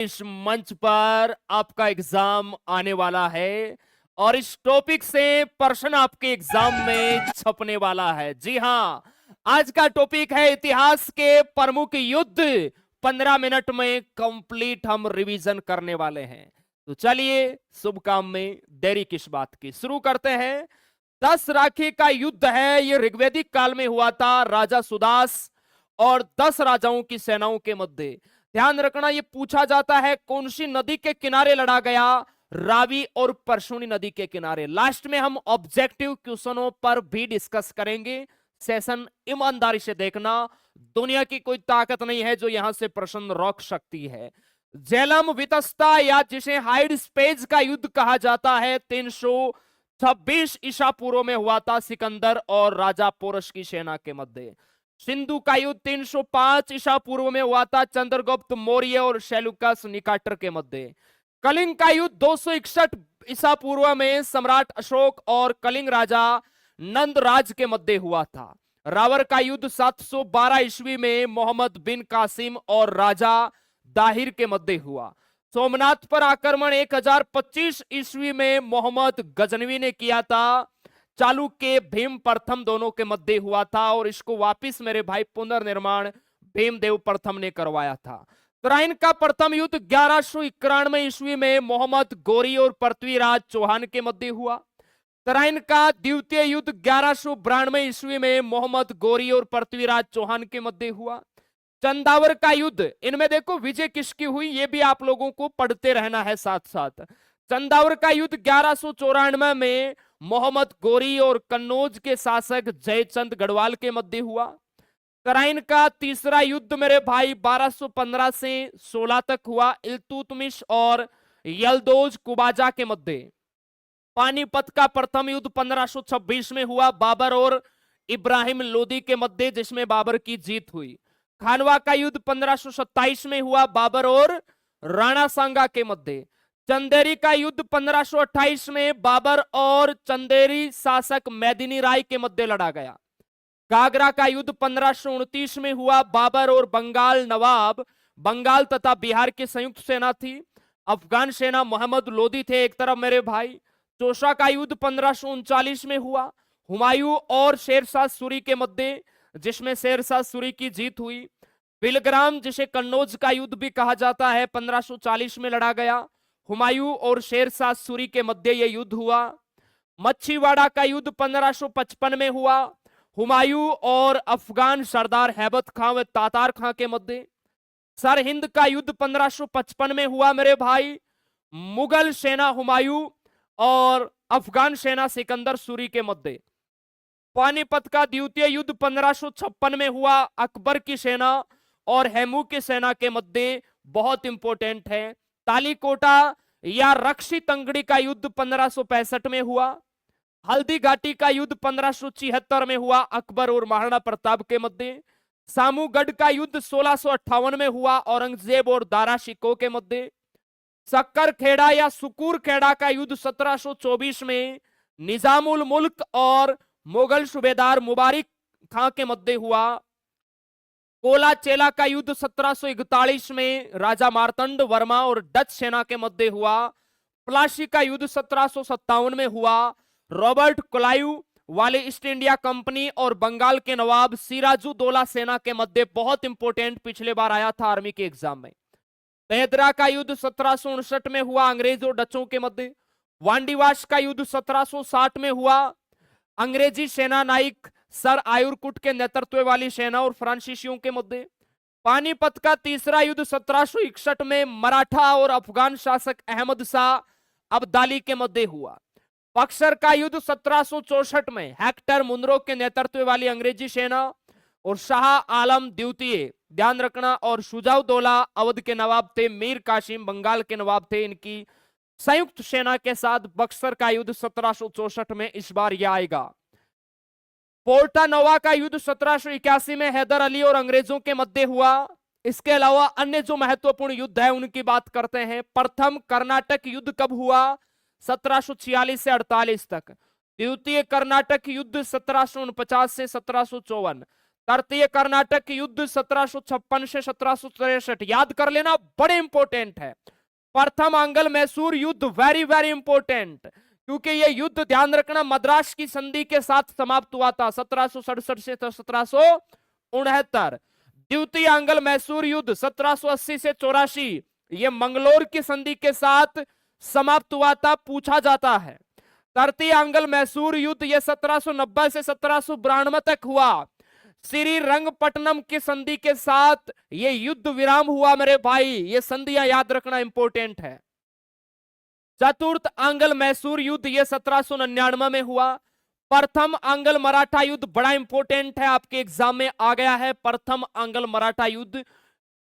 इस मंच पर आपका एग्जाम आने वाला है और इस टॉपिक से प्रश्न आपके एग्जाम में छपने वाला है। जी हां, आज का टॉपिक है इतिहास के प्रमुख युद्ध। 15 मिनट में कंप्लीट हम रिवीजन करने वाले हैं। तो चलिए, शुभ काम में देरी किस बात की, शुरू करते हैं। 10 राखी का युद्ध है, यह ऋग्वैदिक काल में हुआ था राजा सुदास और 10 राजाओं की सेनाओं के मध्य। ध्यान रखना, यह पूछा जाता है कौन सी नदी के किनारे लड़ा गया, रावी और परशुनी नदी के किनारे। लास्ट में हम ऑब्जेक्टिव क्वेश्चनों पर भी डिस्कस करेंगे। सेशन ईमानदारी से देखना, दुनिया की कोई ताकत नहीं है जो यहां से प्रश्न रोक सकती है। झेलम वितस्ता या जिसे हाइड स्पेज का युद्ध कहा जाता है 326 ईसा पूर्व में हुआ था सिकंदर और राजा पोरस की सेना के मध्य। सिंधु का युद्ध 305 ईसा पूर्व में हुआ था चंद्रगुप्त मौर्य और सेल्यूकस निकाटर के मध्य। कलिंग का युद्ध 261 ईसा पूर्व में सम्राट अशोक और कलिंग राजा नंदराज के मध्य हुआ था। रावर का युद्ध 712 ईस्वी में मोहम्मद बिन कासिम और राजा दाहिर के मध्य हुआ। सोमनाथ पर आक्रमण 1025 ईस्वी में मोहम्मद गजनवी ने किया था। चालुक्य भीम प्रथम दोनों के मध्य हुआ था और इसको वापिस मेरे भाई पुनर्निर्माण भीमदेव प्रथम ने करवाया था। तराइन का प्रथम युद्ध 1191 ईस्वी में मोहम्मद गोरी और पृथ्वीराज चौहान के मध्य हुआ। तराइन का द्वितीय युद्ध 1192 ईस्वी में मोहम्मद गोरी और पृथ्वीराज चौहान के मध्य हुआ। चंदावर का युद्ध, इनमें देखो विजय किसकी हुई, ये भी आप लोगों को पढ़ते रहना है साथ साथ। चंदावर का युद्ध 1194 में मोहम्मद गोरी और कन्नौज के शासक जयचंद गढ़वाल के मध्य हुआ। तराइन का तीसरा युद्ध मेरे भाई 1215 से 16 तक हुआ, इल्तुतमिश और यल्दोज कुबाजा के मध्य। पानीपत का प्रथम युद्ध 1526 में हुआ बाबर और इब्राहिम लोदी के मध्य, जिसमें बाबर की जीत हुई। खानवा का युद्ध 1527 में हुआ बाबर और राणा सांगा के मध्य। चंदेरी का युद्ध 1528 में बाबर और चंदेरी शासक मेदिनी राय के मध्य लड़ा गया। गागरा का युद्ध 1529 में हुआ बाबर और बंगाल नवाब बंगाल तथा बिहार की संयुक्त सेना थी। अफगान सेना मोहम्मद लोदी थे एक तरफ मेरे भाई। चौसा का युद्ध 1539 में हुआ हुमायूं और शेरशाह सूरी के मध्य, जिसमें शेरशाह सूरी की जीत हुई। बिलग्राम, जिसे कन्नौज का युद्ध भी कहा जाता है, 1540 में लड़ा गया। हुमायूं और शेरशाह सूरी के मध्य यह युद्ध हुआ। मच्छीवाड़ा का युद्ध 1555 में हुआ हुमायूं और अफगान सरदार हैबत खां व तातार खां के मध्य। सरहिंद का युद्ध 1555 में हुआ मेरे भाई मुगल सेना हुमायूं और अफगान सेना सिकंदर सूरी के मध्य। पानीपत का द्वितीय युद्ध 1556 में हुआ अकबर की सेना और हेमू की सेना के मध्य, बहुत इंपॉर्टेंट है। तालीकोटा या रक्षी तंगड़ी का युद्ध 1565 में हुआ। हल्दी घाटी का युद्ध 1576 में हुआ अकबर और महाराणा प्रताप के मध्य। सामूगढ़ का युद्ध 1658 में हुआ औरंगजेब और दारा शिकोह के मध्य। सक्कर खेड़ा या सुकूर खेड़ा का युद्ध 1724 में निजामुल मुल्क और मुगल सूबेदार मुबारिक खां के मध्य हुआ। कोला चेला का युद्ध 1741 में राजा मार्तंड वर्मा और डच सेना के मध्य हुआ। प्लासी का युद्ध 1757 में हुआ। रॉबर्ट क्लाइव वाले ईस्ट इंडिया कंपनी और बंगाल के नवाब सिराजुद्दौला सेना के मध्य, बहुत इंपॉर्टेंट, पिछले बार आया था आर्मी के एग्जाम में। तेहदरा का युद्ध 1759 में हुआ अंग्रेज और डचों के मध्य। वांडीवास का युद्ध 1760 में हुआ अंग्रेजी सेना नायक सर आयुरकुट के नेतृत्व वाली सेना और फ्रांसीसियों के मध्य। पानीपत का तीसरा युद्ध 1761 में मराठा और अफगान शासक अहमद शाह अब्दाली के मध्य हुआ। बक्सर का युद्ध 1764 में हेक्टर मुनरो के नेतृत्व वाली अंग्रेजी सेना और शाह आलम द्वितीय, ध्यान रखना, और शुजाउद्दौला अवध के नवाब थे, मीर कासिम बंगाल के नवाब थे, इनकी संयुक्त सेना के साथ बक्सर का युद्ध 1764 में इस बार यह आएगा। पोर्टा नोवा का युद्ध 1781 में हैदर अली और अंग्रेजों के मध्य हुआ। इसके अलावा अन्य जो महत्वपूर्ण युद्ध है उनकी बात करते हैं। प्रथम कर्नाटक युद्ध कब हुआ? 1746 से 48 तक। द्वितीय कर्नाटक युद्ध 1749 से 1754। तृतीय कर्नाटक युद्ध 1756 से 1763, याद कर लेना, बड़े इंपॉर्टेंट है। प्रथम आंग्ल मैसूर युद्ध, वेरी वेरी इंपॉर्टेंट, क्योंकि यह युद्ध ध्यान रखना मद्रास की संधि के साथ समाप्त हुआ था 1767 से 1769। द्वितीय आंग्ल मैसूर युद्ध 1780 से 84, यह मंगलोर की संधि के साथ समाप्त हुआ था, पूछा जाता है। तृतीय आंग्ल मैसूर युद्ध यह 1790 से 1792 तक हुआ, श्रीरंगपट्टनम की संधि के साथ यह युद्ध विराम हुआ मेरे भाई, ये संधियां याद रखना इंपॉर्टेंट है। चतुर्थ आंग्ल मैसूर युद्ध यह 1799 में हुआ। प्रथम आंग्ल मराठा युद्ध बड़ा इंपॉर्टेंट है, आपके एग्जाम में आ गया है। प्रथम आंग्ल मराठा युद्ध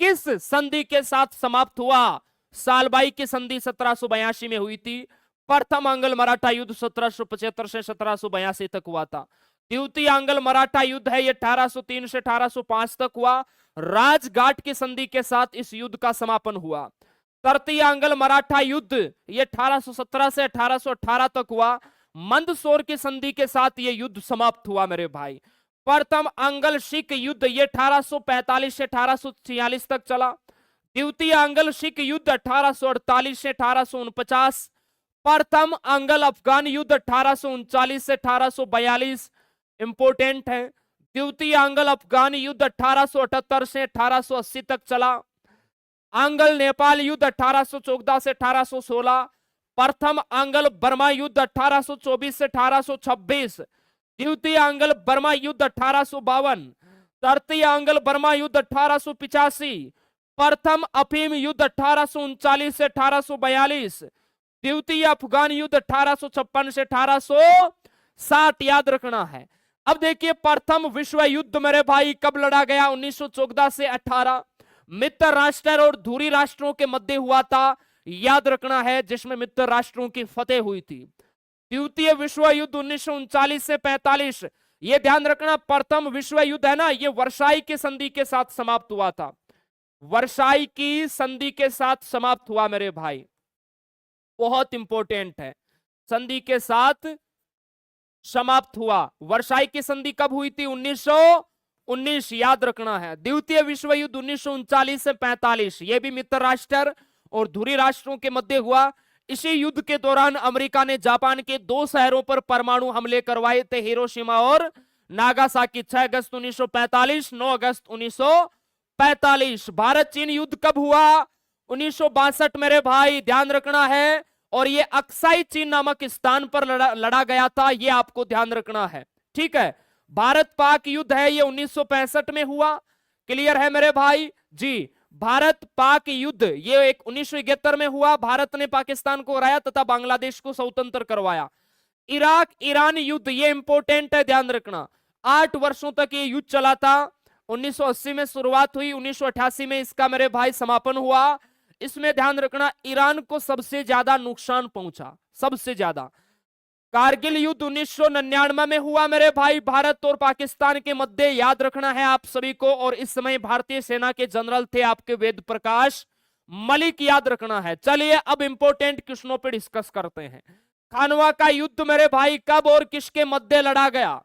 किस संधि के साथ समाप्त हुआ? सालबाई की संधि 1782 में हुई थी। प्रथम आंग्ल मराठा युद्ध 1775 से 1782 तक हुआ था। द्वितीय आंग्ल मराठा युद्ध है, यह 1803 से 1805 तक हुआ। राजघाट की संधि के साथ इस युद्ध का समापन हुआ। तृतीय आंग्ल मराठा युद्ध यह 1817 से 1818 तक हुआ। मंदसौर की संधि के साथ यह युद्ध समाप्त हुआ मेरे भाई। प्रथम आंग्ल सिख युद्ध यह 1845 से 1846 तक चला। द्वितीय आंग्ल सिख युद्ध 1848 से 1849। प्रथम आंग्ल अफगान युद्ध 1839 से 1842, इंपोर्टेंट है। द्वितीय आंग्ल अफगान युद्ध 1878 से 1880 तक चला। आंग्ल नेपाल युद्ध 1814 से 1816। प्रथम आंग्ल बर्मा युद्ध 1824 से 1826। द्वितीय आंग्ल बर्मा युद्ध 1852। तृतीय आंग्ल बर्मा युद्ध 1885। प्रथम अफीम युद्ध 1839 से 1842। द्वितीय अफगान युद्ध 1856 से 1860, याद रखना है। अब देखिए प्रथम विश्व युद्ध मेरे भाई कब लड़ा गया? 1914 से 18। मित्र राष्ट्र और धुरी राष्ट्रों के मध्य हुआ था, याद रखना है, जिसमें मित्र राष्ट्रों की फतेह हुई थी। द्वितीय विश्व युद्ध 1939 से 45, यह ध्यान रखना। प्रथम विश्व युद्ध है ना, यह वर्साई की संधि के साथ समाप्त हुआ था। वर्साई की संधि के साथ समाप्त हुआ मेरे भाई, बहुत इंपॉर्टेंट है। संधि के साथ समाप्त हुआ। वर्साई की संधि कब हुई थी? 1919, याद रखना है। द्वितीय विश्व युद्ध 1939 से 45, यह भी मित्र राष्ट्र और धुरी राष्ट्रों के मध्य हुआ। इसी युद्ध के दौरान अमेरिका ने जापान के 2 शहरों पर परमाणु हमले करवाए थे, हिरोशिमा और नागासाकी। 6 अगस्त 1945, 9 अगस्त 1945। भारत चीन युद्ध कब हुआ? 1962 मेरे भाई, ध्यान रखना है। और ये अक्साई चीन नामक स्थान पर लड़ा गया था, ये आपको ध्यान रखना है, ठीक है। भारत पाक युद्ध है, ये 1965 में हुआ, क्लियर है मेरे भाई जी। भारत पाक युद्ध ये 1971 में हुआ। भारत ने पाकिस्तान को हराया तथा बांग्लादेश को स्वतंत्र करवाया। इराक ईरान युद्ध, ये इंपॉर्टेंट है, ध्यान रखना। 8 वर्षों तक ये युद्ध चला था। 1980 में शुरुआत हुई, 1988 में इसका मेरे भाई समापन हुआ। इसमें ध्यान रखना ईरान को सबसे ज्यादा नुकसान पहुंचा, सबसे ज्यादा। कारगिल युद्ध 1999 में हुआ मेरे भाई, भारत और पाकिस्तान के मध्य, याद रखना है आप सभी को। और इस समय भारतीय सेना के जनरल थे आपके वेद प्रकाश मलिक, याद रखना है। चलिए अब इंपॉर्टेंट क्वेश्चनों पे डिस्कस करते हैं। खानवा का युद्ध मेरे भाई कब और किसके मध्य लड़ा गया?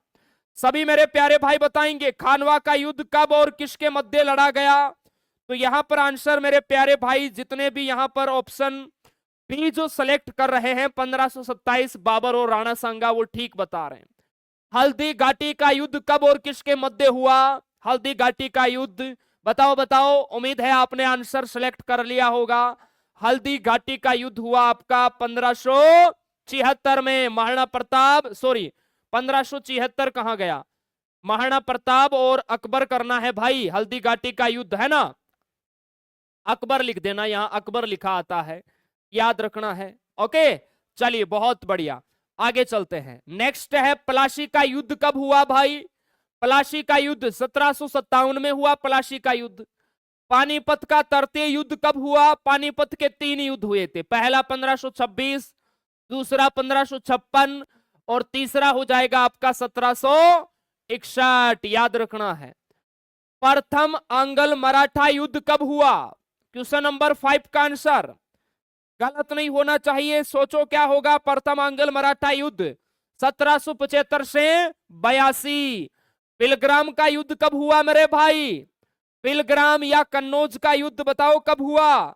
सभी मेरे प्यारे भाई बताएंगे, खानवा का युद्ध कब और किसके मध्य लड़ा गया? तो यहां पर आंसर मेरे प्यारे भाई, जितने भी यहां पर ऑप्शन बी जो सेलेक्ट कर रहे हैं, 1527 बाबर और राणा सांगा, वो ठीक बता रहे हैं। हल्दी घाटी का युद्ध कब और किसके मध्य हुआ? हल्दी घाटी का युद्ध बताओ बताओ, उम्मीद है आपने आंसर सेलेक्ट कर लिया होगा। हल्दी घाटी का युद्ध हुआ आपका 1576 में। महाराणा प्रताप, सॉरी 1576 कहां गया? महाराणा प्रताप और अकबर करना है भाई, हल्दी घाटी का युद्ध है ना। अकबर लिख देना, यहां अकबर लिखा आता है, याद रखना है। ओके चलिए बहुत बढ़िया, आगे चलते हैं। नेक्स्ट है प्लासी का युद्ध कब हुआ भाई? प्लासी का युद्ध 1757 में हुआ, प्लासी का युद्ध। पानीपत का तृतीय युद्ध कब हुआ? पानीपत के 3 युद्ध हुए थे, पहला 1526, दूसरा 1556 और तीसरा हो जाएगा आपका 1761, याद रखना है। प्रथम आंग्ल मराठा युद्ध कब हुआ? क्वेश्चन नंबर 5 का आंसर गलत नहीं होना चाहिए, सोचो क्या होगा। प्रथम आंग्ल मराठा युद्ध 1775 से 82। पिलग्राम का युद्ध कब हुआ मेरे भाई? पिलग्राम या कन्नौज का युद्ध बताओ कब हुआ?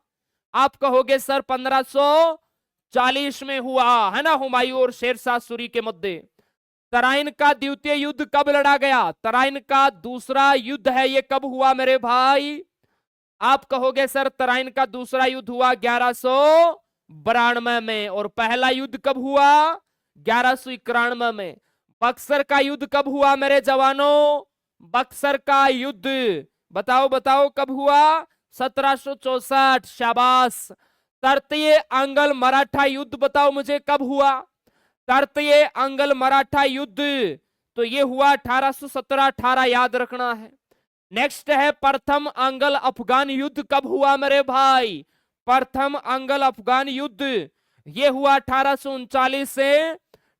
आप कहोगे सर 1540 में हुआ है ना, हुमायूं और शेरशाह सूरी के मध्य। तराइन का द्वितीय युद्ध कब लड़ा गया? तराइन का दूसरा युद्ध है, ये कब हुआ मेरे भाई? आप कहोगे सर तराइन का दूसरा युद्ध हुआ 1192 में। और पहला युद्ध कब हुआ? 1191 में। बक्सर का युद्ध कब हुआ मेरे जवानों? बक्सर का युद्ध बताओ बताओ कब हुआ? 1764। शाबाश। तृतीय अंगल मराठा युद्ध बताओ मुझे कब हुआ? तृतीय अंगल मराठा युद्ध तो ये हुआ 1817। 18 याद रखना है। नेक्स्ट है प्रथम अंगल अफगान युद्ध कब हुआ मेरे भाई? प्रथम अंगल अफगान युद्ध ये हुआ 1839 से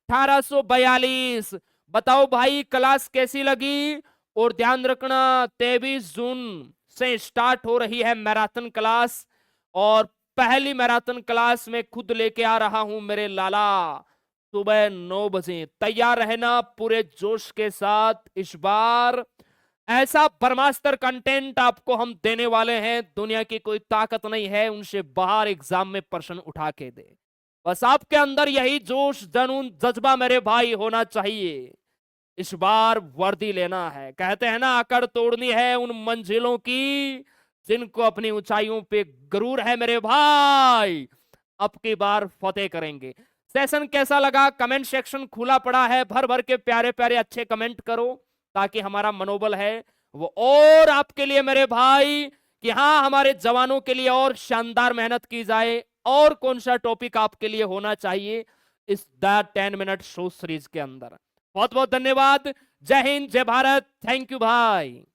1842। बताओ भाई क्लास कैसी लगी? और ध्यान रखना 23 जून से स्टार्ट हो रही है मैराथन क्लास, और पहली मैराथन क्लास में खुद लेके आ रहा हूं मेरे लाला। सुबह 9 बजे तैयार रहना पूरे जोश के साथ। इस बार ऐसा ब्रह्मास्त्र कंटेंट आपको हम देने वाले हैं, दुनिया की कोई ताकत नहीं है उनसे बाहर एग्जाम में प्रश्न उठा के दे। बस आपके अंदर यही जोश, जुनून, जज्बा मेरे भाई होना चाहिए। इस बार वर्दी लेना है। कहते हैं ना अकड़ तोड़नी है उन मंजिलों की जिनको अपनी ऊंचाइयों पे गरूर है मेरे भाई। अब की बार फतेह करेंगे। सेशन कैसा लगा? कमेंट सेक्शन खुला पड़ा है, भर भर के प्यारे प्यारे अच्छे कमेंट करो ताकि हमारा मनोबल है वो और आपके लिए मेरे भाई कि हाँ हमारे जवानों के लिए और शानदार मेहनत की जाए। और कौन सा टॉपिक आपके लिए होना चाहिए इस द 10 मिनट शो सीरीज के अंदर। बहुत बहुत धन्यवाद। जय हिंद, जय भारत। थैंक यू भाई।